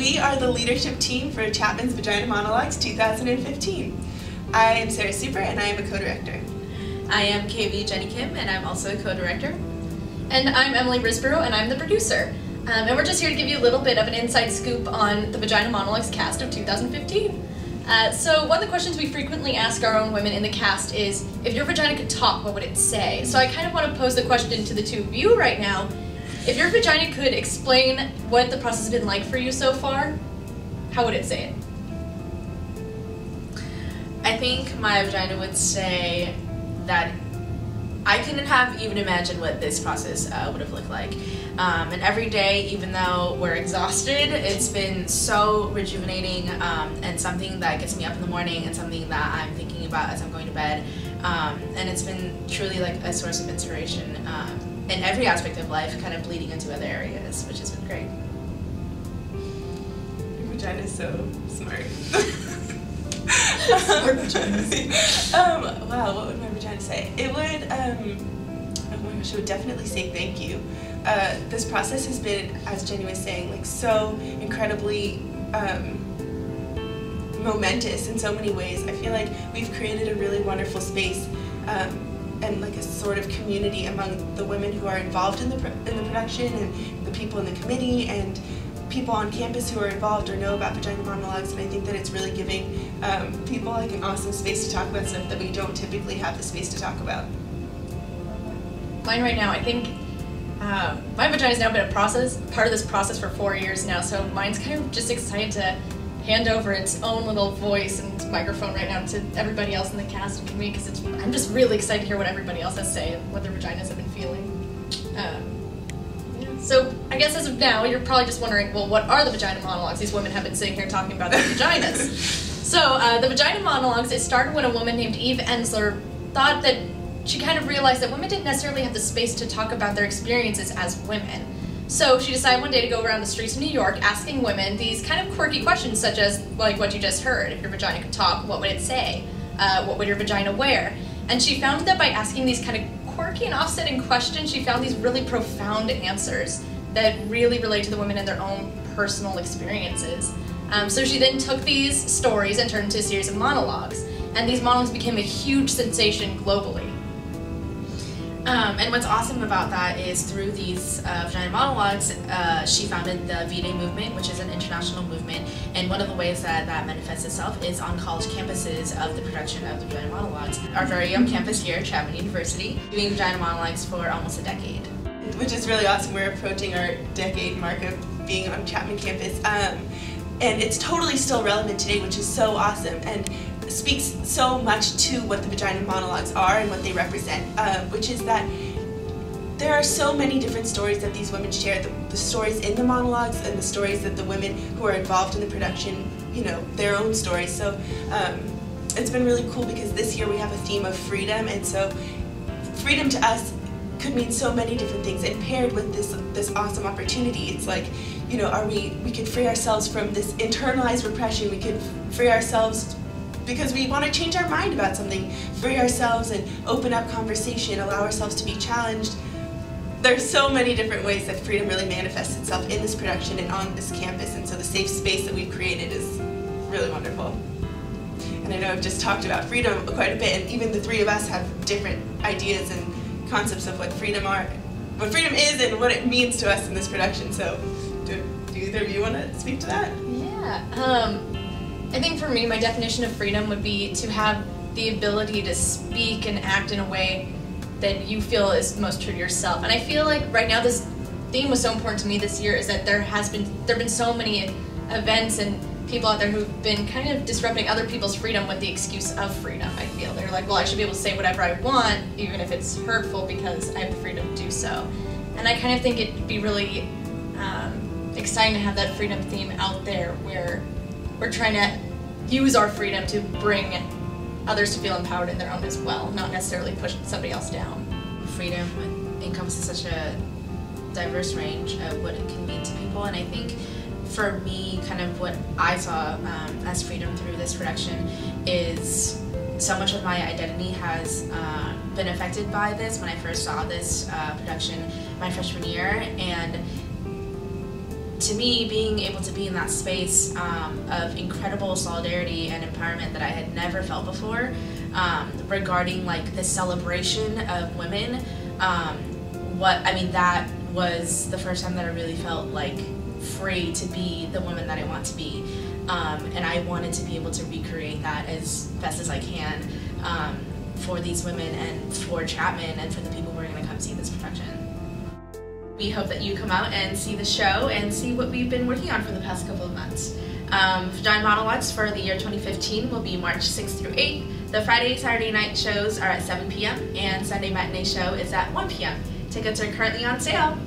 We are the leadership team for Chapman's Vagina Monologues 2015. I am Sarah Super and I am a co-director. I am KV Jenny Kim and I'm also a co-director. And I'm Emily Risborough and I'm the producer. And we're just here to give you a little bit of an inside scoop on the Vagina Monologues cast of 2015. So one of the questions we frequently ask our own women in the cast is, if your vagina could talk, what would it say? So I kind of want to pose the question to the two of you right now. If your vagina could explain what the process has been like for you so far, how would it say it? I think my vagina would say that I couldn't have even imagined what this process would have looked like. And every day, even though we're exhausted, it's been so rejuvenating and something that gets me up in the morning and something that I'm thinking about as I'm going to bed. And it's been truly like a source of inspiration in every aspect of life, kind of bleeding into other areas, which has been great. Your vagina is so smart. Smart vaginas. Wow, what would my vagina say? It would, oh my gosh, it would definitely say thank you. This process has been, as Jenny was saying, like so incredibly momentous in so many ways. I feel like we've created a really wonderful space and like a sort of community among the women who are involved in the production and the people in the committee and people on campus who are involved or know about Vagina Monologues, and I think that it's really giving people like an awesome space to talk about stuff that we don't typically have the space to talk about. Mine right now, I think my vagina's now been part of this process for 4 years now, so mine's kind of just excited to hand over its own little voice and microphone right now to everybody else in the cast and community, because I'm just really excited to hear what everybody else has to say and what their vaginas have been feeling. So I guess as of now, you're probably just wondering, well, what are the Vagina Monologues? These women have been sitting here talking about their vaginas. So the Vagina Monologues, it started when a woman named Eve Ensler thought that she kind of realized that women didn't necessarily have the space to talk about their experiences as women. So she decided one day to go around the streets of New York asking women these kind of quirky questions, such as, like what you just heard, if your vagina could talk, what would it say? What would your vagina wear? And she found that by asking these kind of quirky and offsetting questions, she found these really profound answers that really relate to the women and their own personal experiences. So she then took these stories and turned into a series of monologues, and these monologues became a huge sensation globally. And what's awesome about that is through these Vagina Monologues, she founded the V-Day movement, which is an international movement, and one of the ways that that manifests itself is on college campuses of the production of the Vagina Monologues. Our very young campus here at Chapman University, doing Vagina Monologues for almost a decade. Which is really awesome. We're approaching our decade mark of being on Chapman campus, and it's totally still relevant today, which is so awesome, and speaks so much to what the Vagina Monologues are and what they represent, which is that there are so many different stories that these women share, the stories in the monologues and the stories that the women who are involved in the production, you know, their own stories. So it's been really cool because this year we have a theme of freedom, and so freedom to us could mean so many different things, and paired with this awesome opportunity, it's like, you know, we could free ourselves from this internalized repression, we could free ourselves because we want to change our mind about something, free ourselves and open up conversation, allow ourselves to be challenged. There's so many different ways that freedom really manifests itself in this production and on this campus, and so the safe space that we've created is really wonderful. And I know I've just talked about freedom quite a bit, and even the three of us have different ideas and concepts of what freedom is and what it means to us in this production. So do either of you want to speak to that? Yeah. I think for me, my definition of freedom would be to have the ability to speak and act in a way that you feel is most true to yourself. And I feel like right now this theme was so important to me this year, is that there have been so many events and people out there who've been kind of disrupting other people's freedom with the excuse of freedom. I feel they're like, well, I should be able to say whatever I want, even if it's hurtful, because I have the freedom to do so. And I kind of think it'd be really exciting to have that freedom theme out there, where we're trying to use our freedom to bring others to feel empowered in their own as well, not necessarily push somebody else down. Freedom encompasses such a diverse range of what it can mean to people, and I think for me, kind of what I saw as freedom through this production is so much of my identity has been affected by this. When I first saw this production my freshman year, and to me, being able to be in that space of incredible solidarity and empowerment that I had never felt before, regarding like the celebration of women, that was the first time that I really felt like free to be the woman that I want to be, and I wanted to be able to recreate that as best as I can for these women and for Chapman and for the people who are going to come see this production. We hope that you come out and see the show and see what we've been working on for the past couple of months. Vagina Monologues for the year 2015 will be March 6th through 8th. The Friday, Saturday night shows are at 7 p.m. and Sunday matinee show is at 1 p.m. Tickets are currently on sale.